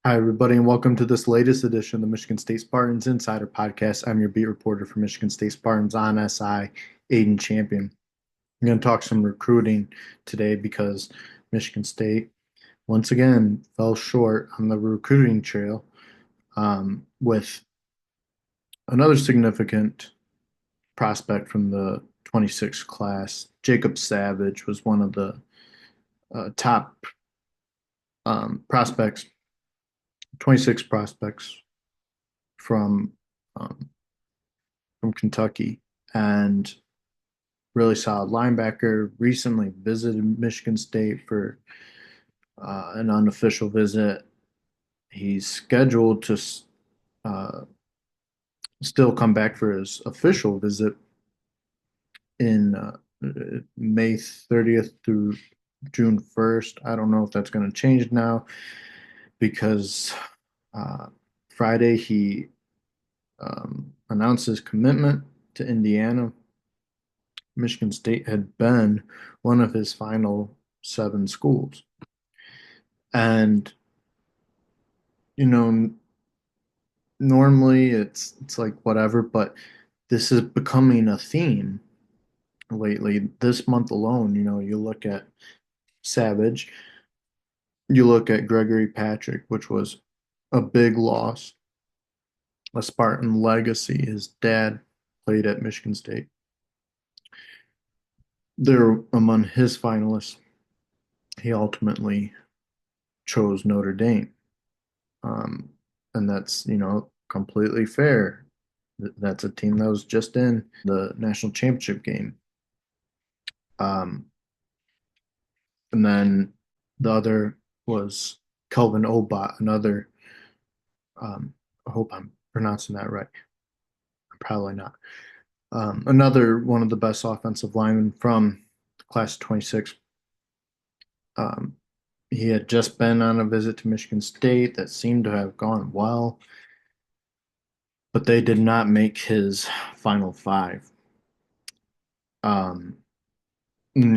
Hi, everybody, and welcome to this latest edition of the Michigan State Spartans Insider Podcast. I'm your beat reporter for Michigan State Spartans on SI, Aiden Champion. I'm going to talk some recruiting today because Michigan State once again fell short on the recruiting trail with another significant prospect from the 26 class. Jacob Savage was one of the top prospects, 26 prospects from um, from Kentucky, and really solid linebacker. Recently visited Michigan State for an unofficial visit. He's scheduled to uh, still come back for his official visit in May 30th through June 1st. I don't know if that's going to change now because uh, Friday he announced his commitment to Indiana. Michigan State had been one of his final seven schools. And, you know, normally it's like whatever, but this is becoming a theme lately. This month alone, you look at Savage, you look at Gregory Patrick, which was a big loss, a Spartan legacy. His dad played at Michigan State. They're among his finalists. He ultimately chose Notre Dame. Um, and that's, completely fair. That's a team that was just in the national championship game. Um, and then the other was Kelvin Obot, another, I hope I'm pronouncing that right. Probably not. Another one of the best offensive linemen from the class of 26. Um, he had just been on a visit to Michigan State that seemed to have gone well, but they did not make his final five. Um, and,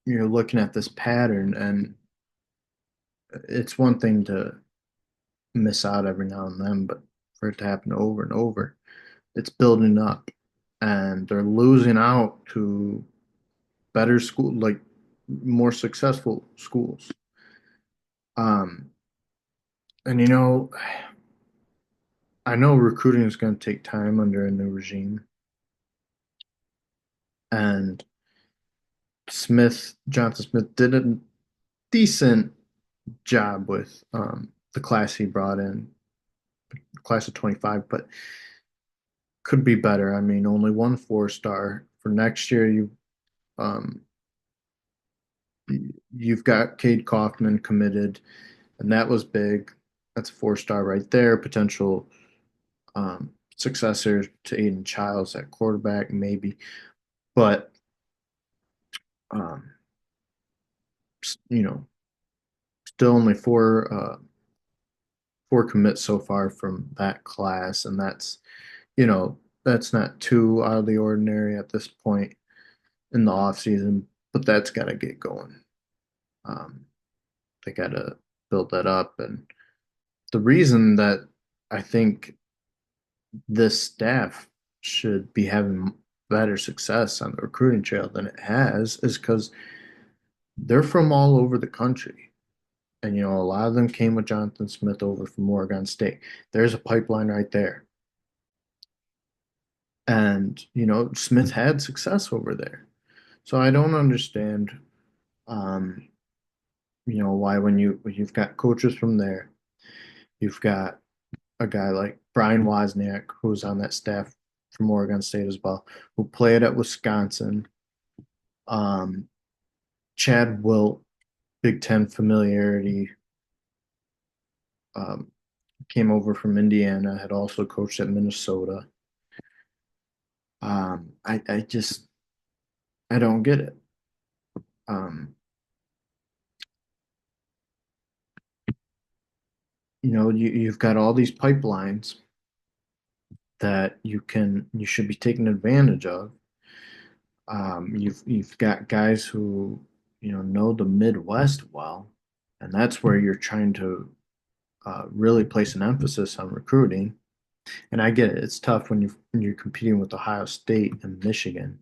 you're looking at this pattern, and it's one thing to miss out every now and then, but for it to happen over and over, it's building up, and they're losing out to better school, like more successful schools. Um, and I know recruiting is going to take time under a new regime, and Johnson Smith, did a decent job with the class he brought in, class of 25, but could be better. I mean, only one four-star for next year. Um, you've got Cade Kaufman committed, and that was big. That's a four-star right there. Potential successor to Aiden Childs at quarterback, maybe, but um, you know, still only four commits so far from that class, and that's not too out of the ordinary at this point in the off season, but that's got to get going. Um, they got to build that up. And the reason that I think this staff should be having better success on the recruiting trail than it has is because they're from all over the country. And, a lot of them came with Jonathan Smith over from Oregon State. There's a pipeline right there. And, Smith had success over there. So I don't understand, um, why when you've got coaches from there, you've got a guy like Brian Wozniak, who's on that staff from Oregon State as well, who played at Wisconsin. Um, Chad Wilt, Big Ten familiarity, um, came over from Indiana, had also coached at Minnesota. I don't get it. Um, you've got all these pipelines that you should be taking advantage of. You've got guys who know the Midwest well, And that's where you're trying to really place an emphasis on recruiting. And I get it; it's tough when you're competing with Ohio State and Michigan,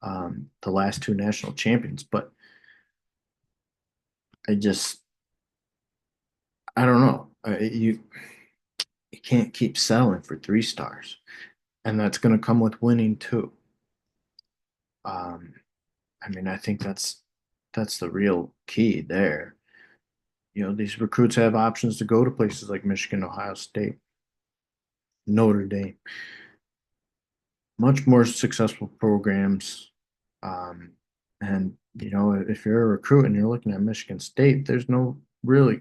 the last two national champions. But I just I don't know. You can't keep selling for 3 stars, and that's going to come with winning too. Um, I mean, I think that's the real key there. These recruits have options to go to places like Michigan, Ohio State, Notre Dame, much more successful programs. Um, and if you're a recruit and you're looking at Michigan State, there's no really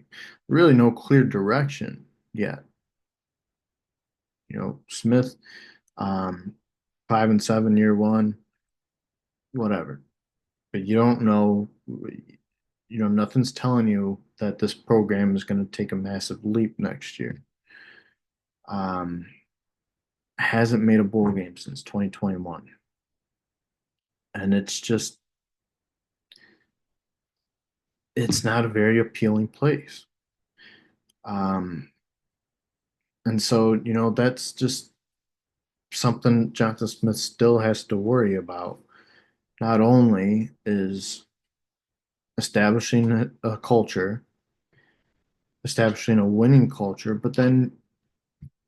no clear direction yet. Smith, um, 5-7 year one, whatever. But you don't know, nothing's telling you that this program is going to take a massive leap next year. Um, hasn't made a bowl game since 2021. And it's not a very appealing place. Um, and so, that's just something Jonathan Smith still has to worry about. Not only is establishing a culture, establishing a winning culture, but then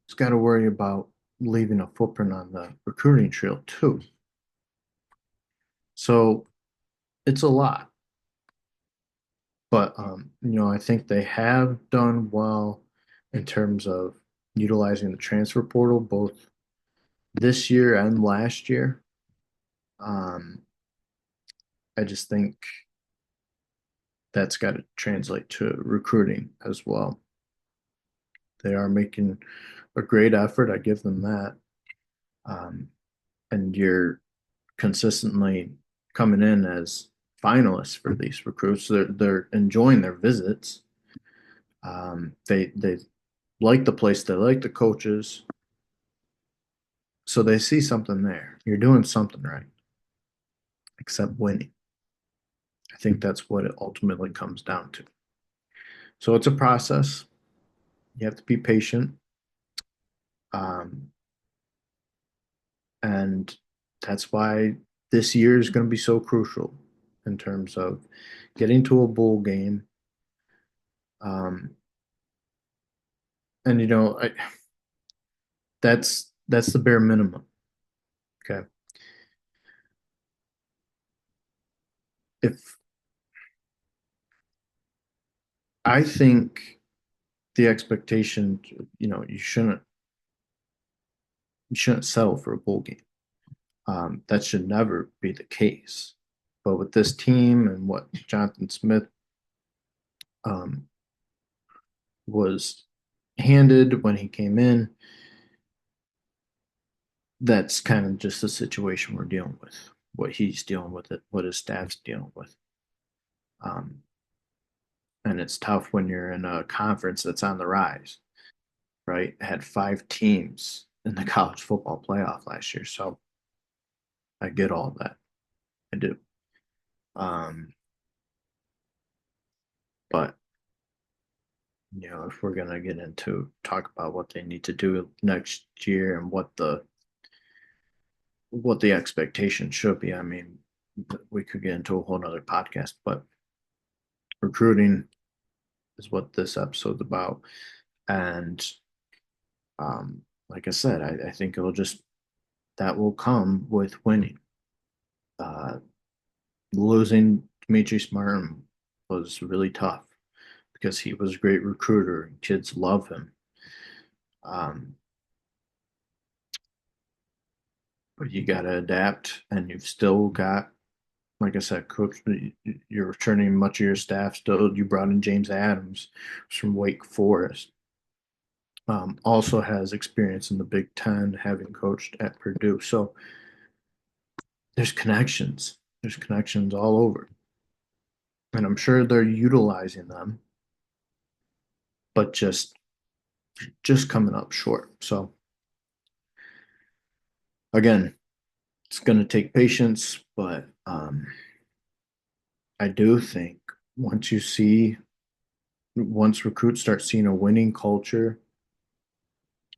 he's got to worry about leaving a footprint on the recruiting trail too. So it's a lot, but I think they have done well in terms of utilizing the transfer portal both this year and last year. Um, I just think that's got to translate to recruiting as well. They are making a great effort. I give them that. Um, and you're consistently coming in as finalists for these recruits. They're enjoying their visits. They like the place. They like the coaches. So they see something there. You're doing something right, except winning. I think that's what it ultimately comes down to. So it's a process. You have to be patient. Um, and that's why this year is going to be so crucial in terms of getting to a bowl game. Um, and that's the bare minimum. Okay. If I think the expectation, you shouldn't settle for a bowl game. That should never be the case. But with this team and what Jonathan Smith um, was handed when he came in, that's kind of just the situation we're dealing with. What he's dealing with, it, what his staff's dealing with. Um, and it's tough when you're in a conference that's on the rise, right? It had 5 teams in the college football playoff last year. So I get all of that. I do. Um, but if we're gonna get into talk about what they need to do next year and what the expectation should be, I mean, we could get into a whole nother podcast, but recruiting is what this episode's about. And like I said, I think that will come with winning. Uh, losing Demetrius Martin was really tough because he was a great recruiter and kids love him. Um, but you got to adapt, and you've still got, like I said, coach. You're returning much of your staff. Still, you brought in James Adams from Wake Forest. Also has experience in the Big Ten, having coached at Purdue. So there's connections. There's connections all over, and I'm sure they're utilizing them, but just coming up short. So again, it's going to take patience, but I do think once you see once recruits start seeing a winning culture,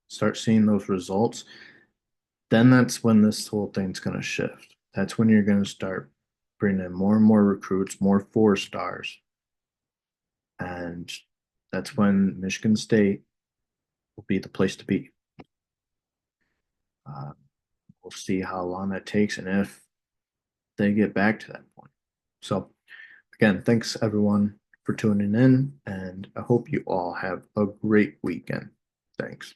start seeing those results, then that's when this whole thing's going to shift. That's when you're going to start bringing in more and more recruits, more 4 stars. And that's when Michigan State will be the place to be. Uh, we'll see how long that takes and if they get back to that point. So, again, thanks everyone for tuning in, and I hope you all have a great weekend. Thanks.